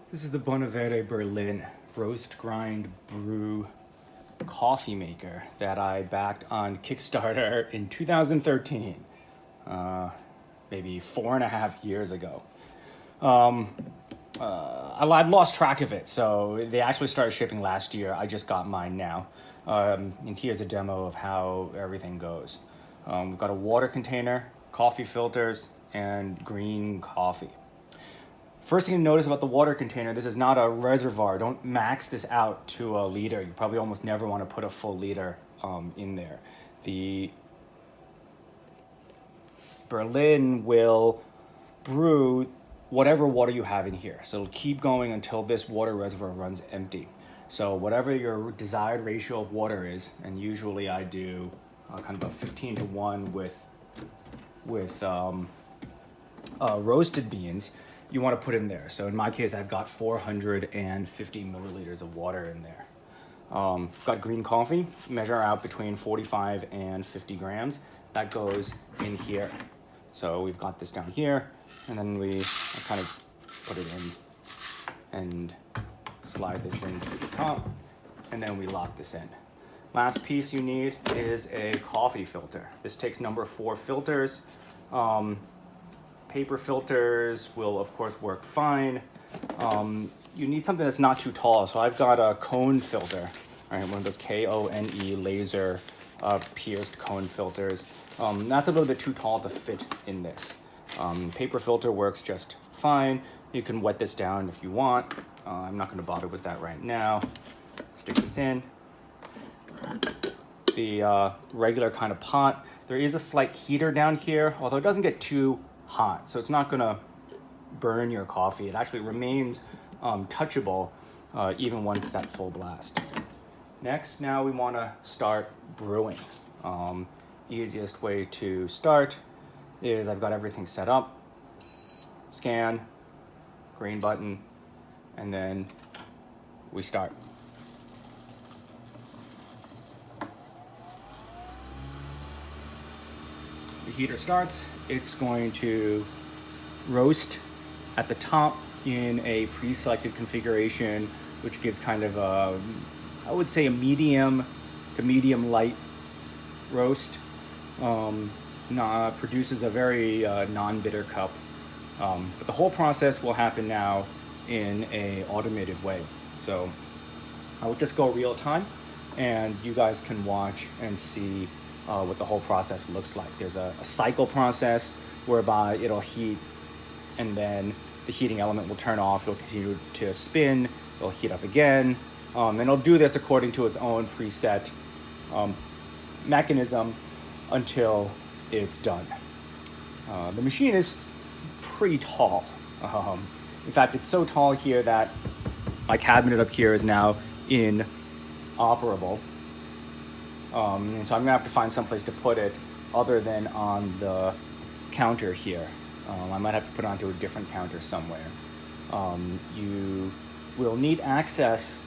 This is the Bonaverde Berlin Roast-Grind-Brew coffee maker that I backed on Kickstarter in 2013, maybe 4.5 years ago. I'd lost track of it, so they actually started shipping last year. I just got mine now. And here's a demo of how everything goes. We've got a water container, coffee filters, and green coffee. First thing to notice about the water container, this is not a reservoir. Don't max this out to a liter. You probably almost never want to put a full liter in there. The Berlin will brew whatever water you have in here. So it'll keep going until this water reservoir runs empty. So whatever your desired ratio of water is, and usually I do kind of a 15-to-1 with roasted beans, you want to put in there. So in my case, I've got 450 milliliters of water in there. Got green coffee, measure out between 45 and 50 grams. That goes in here. So we've got this down here, and then I kind of put it in and slide this into the top, and then we lock this in. Last piece you need is a coffee filter. This takes number 4 filters. Paper filters will, of course, work fine. You need something that's not too tall. So I've got a cone filter, right? One of those KONE laser pierced cone filters. That's a little bit too tall to fit in this. Paper filter works just fine. You can wet this down if you want. I'm not going to bother with that right now. Stick this in. The regular kind of pot. There is a slight heater down here, although it doesn't get too hot, so it's not gonna burn your coffee. It actually remains touchable even once it's at full blast. Next, now we want to start brewing. Easiest way to start is I've got everything set up. Scan, green button, and then we start. The heater starts. It's going to roast at the top in a pre-selected configuration, which gives kind of a, I would say, a medium to medium light roast. Produces a very non-bitter cup. But the whole process will happen now in a automated way. So I'll just go real time, and you guys can watch and see what the whole process looks like. There's a cycle process whereby it'll heat, and then the heating element will turn off. It'll continue to spin. It'll heat up again. And it'll do this according to its own preset mechanism until it's done. The machine is pretty tall. In fact, it's so tall here that my cabinet up here is now inoperable. And so I'm gonna have to find someplace to put it other than on the counter here. I might have to put it onto a different counter somewhere. You will need access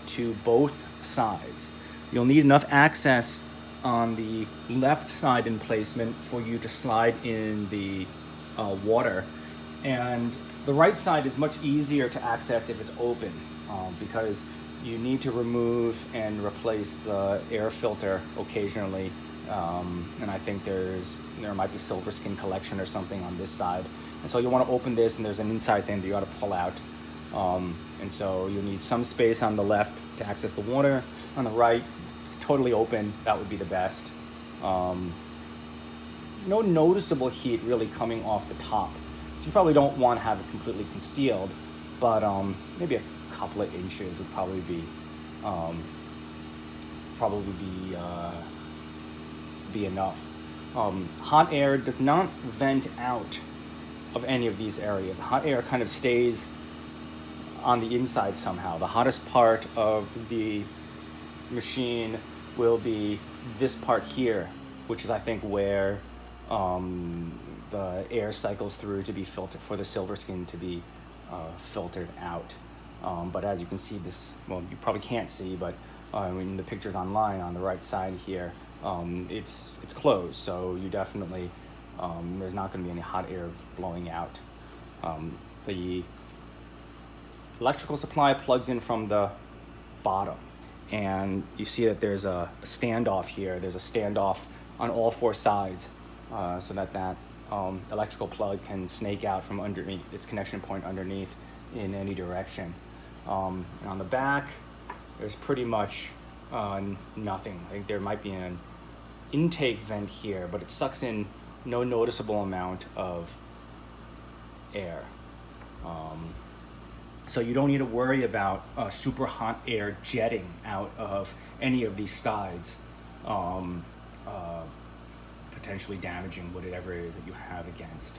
to both sides. You'll need enough access on the left side in placement for you to slide in the water. And the right side is much easier to access if it's open because you need to remove and replace the air filter occasionally. And I think there might be silver skin collection or something on this side. And so you want to open this, and there's an inside thing that you got to pull out. And so you need some space on the left to access the water. On the right, it's totally open. That would be the best. No noticeable heat really coming off the top. So you probably don't want to have it completely concealed, but maybe a couple of inches would probably be enough. Hot air does not vent out of any of these areas. The hot air kind of stays on the inside somehow. The hottest part of the machine will be this part here, which is, I think, where the air cycles through to be filtered, for the silver skin to be filtered out. But as you can see, you probably can't see, but in the pictures online on the right side here, it's closed, so you definitely there's not going to be any hot air blowing out. The electrical supply plugs in from the bottom. And you see that there's a standoff here. There's a standoff on all four sides so that electrical plug can snake out from underneath its connection point underneath in any direction. And on the back, there's pretty much nothing. I think there might be an intake vent here, but it sucks in no noticeable amount of air. So you don't need to worry about super hot air jetting out of any of these sides, potentially damaging whatever it is that you have against.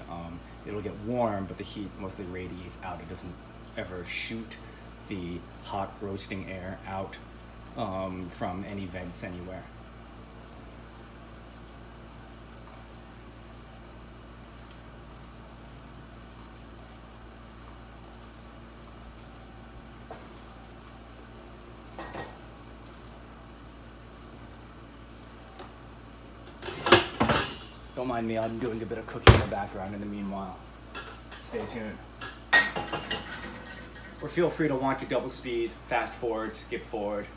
It'll get warm, but the heat mostly radiates out. It doesn't ever shoot the hot roasting air out from any vents anywhere. Don't mind me, I'm doing a bit of cooking in the background in the meanwhile. Stay tuned. Or feel free to watch a double speed, fast forward, skip forward.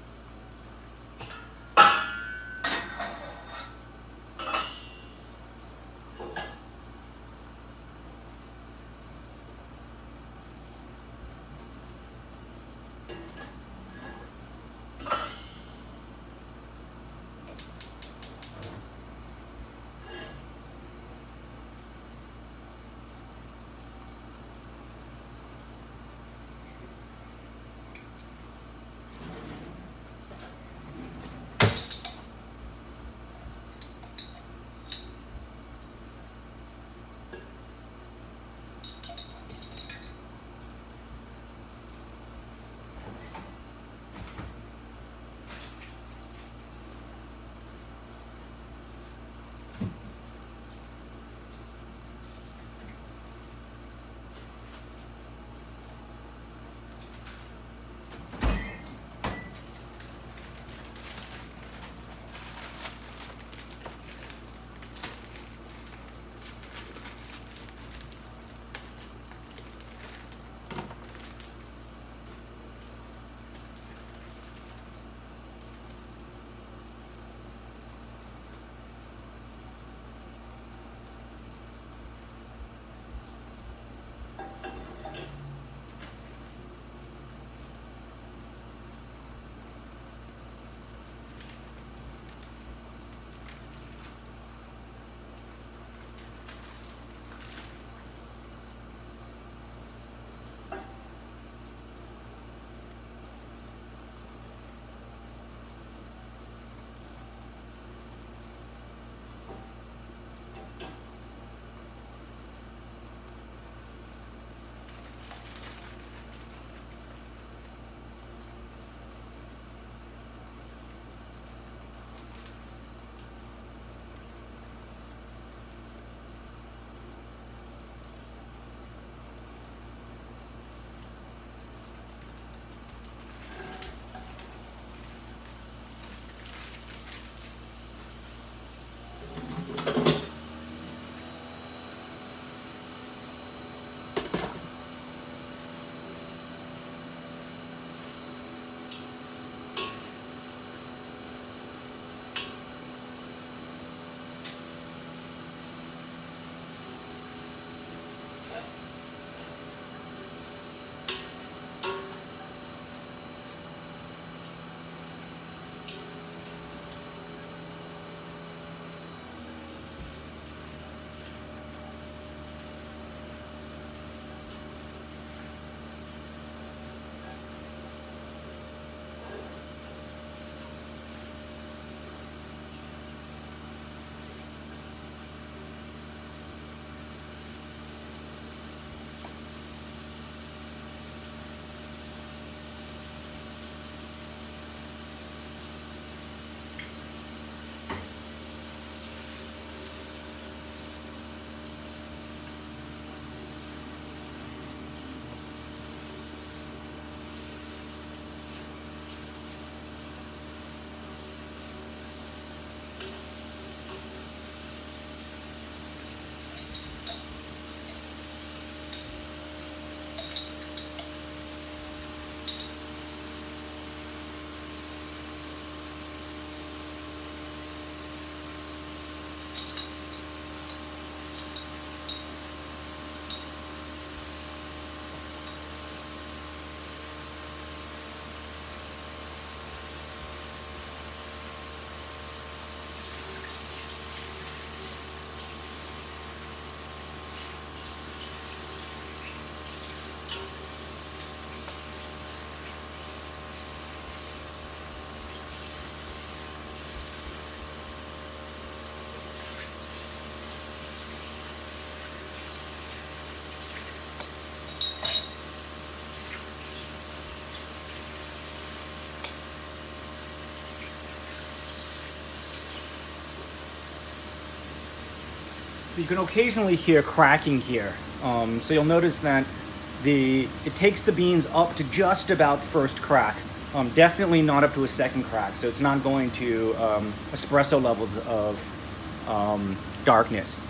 You can occasionally hear cracking here. So you'll notice that it takes the beans up to just about first crack. Definitely not up to a second crack, so it's not going to espresso levels of darkness.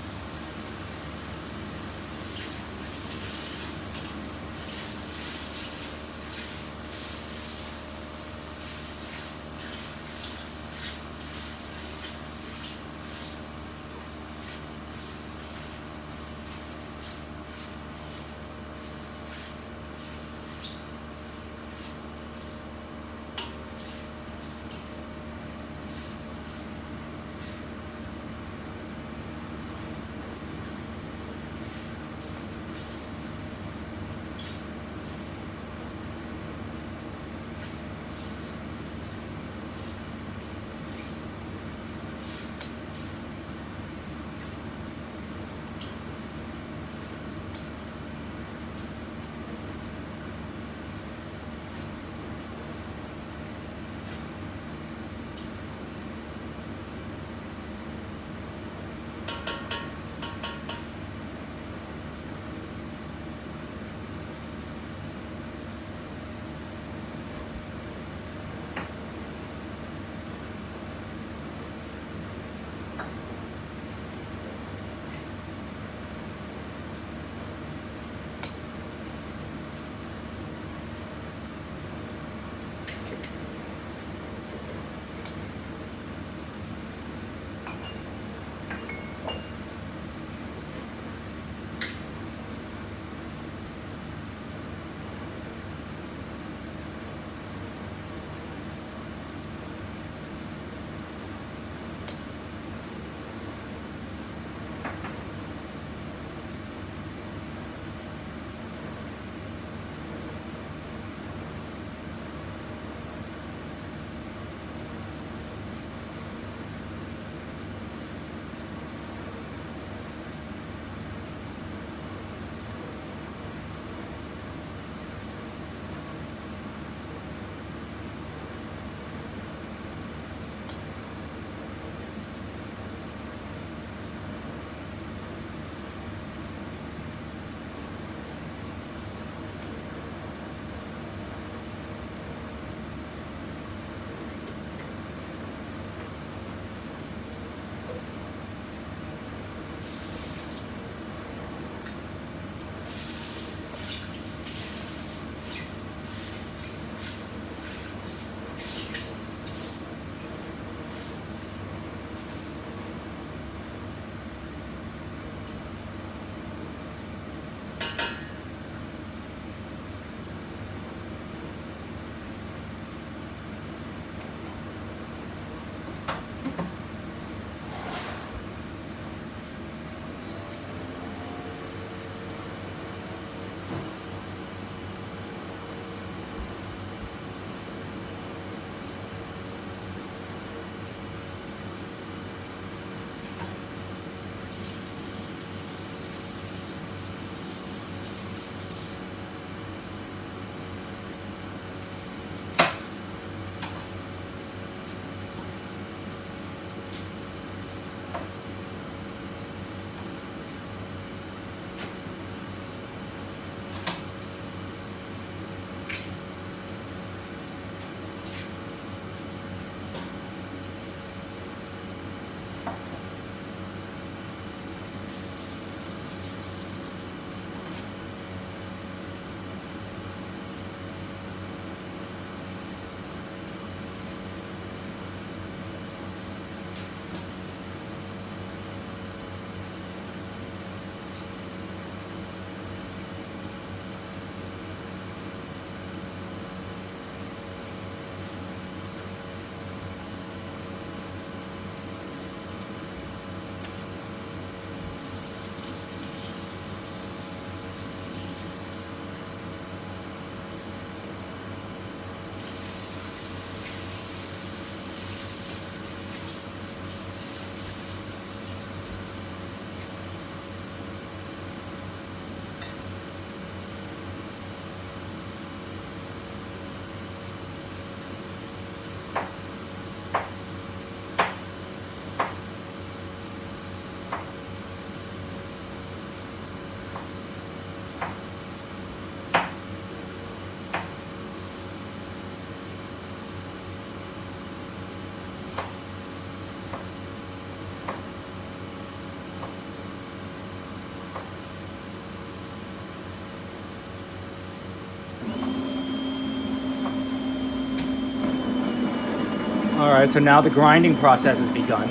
All right, so now the grinding process has begun.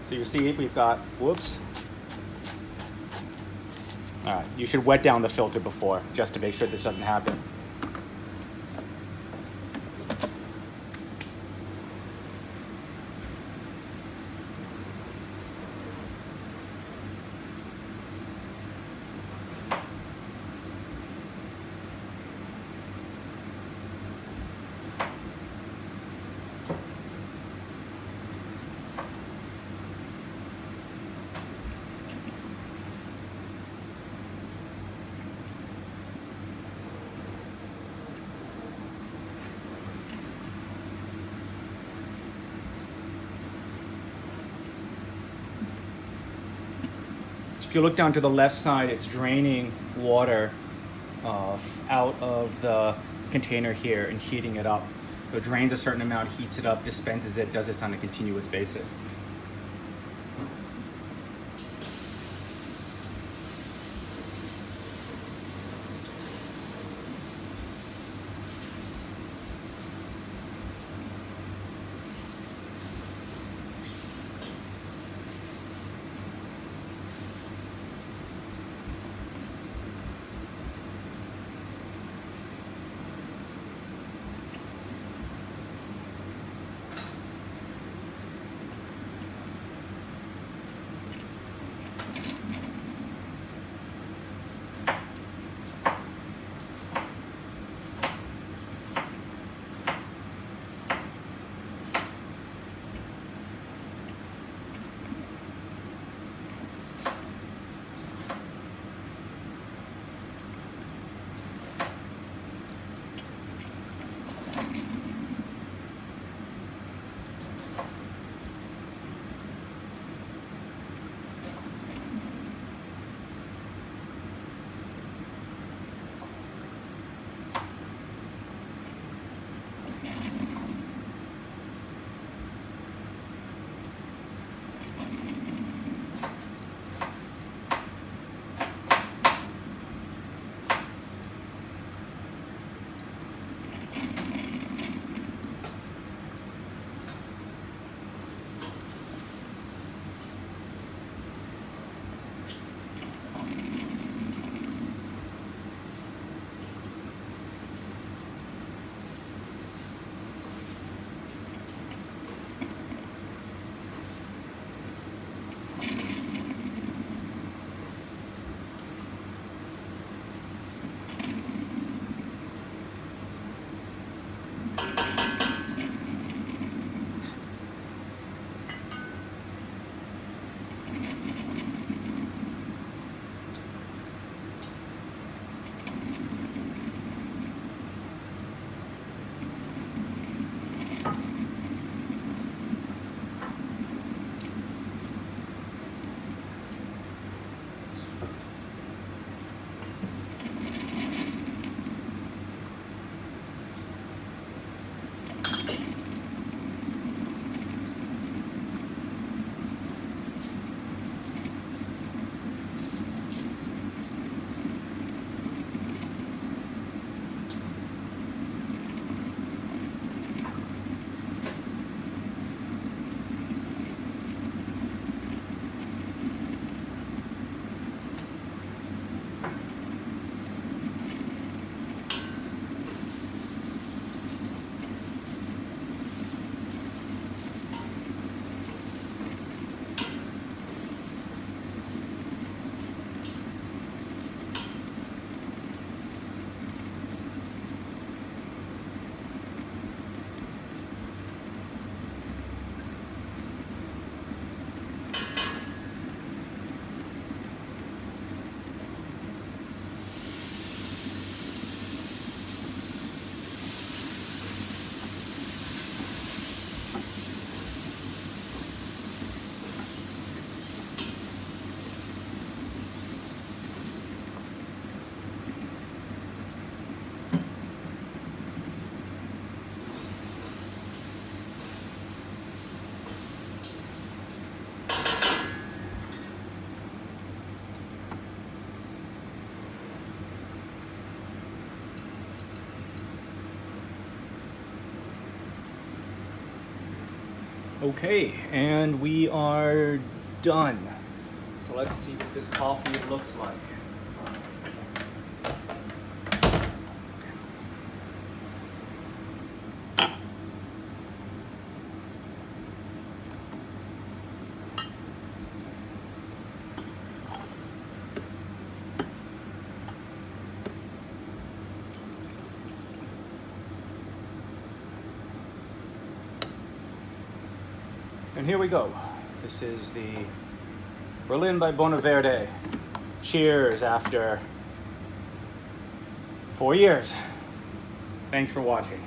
So you see we've got, whoops. All right, you should wet down the filter before, just to make sure this doesn't happen. If you look down to the left side, it's draining water out of the container here and heating it up. So it drains a certain amount, heats it up, dispenses it, does this on a continuous basis. Okay, and we are done. So let's see what this coffee looks like. And here we go. This is the Berlin by Bonaverde. Cheers after 4 years. Thanks for watching.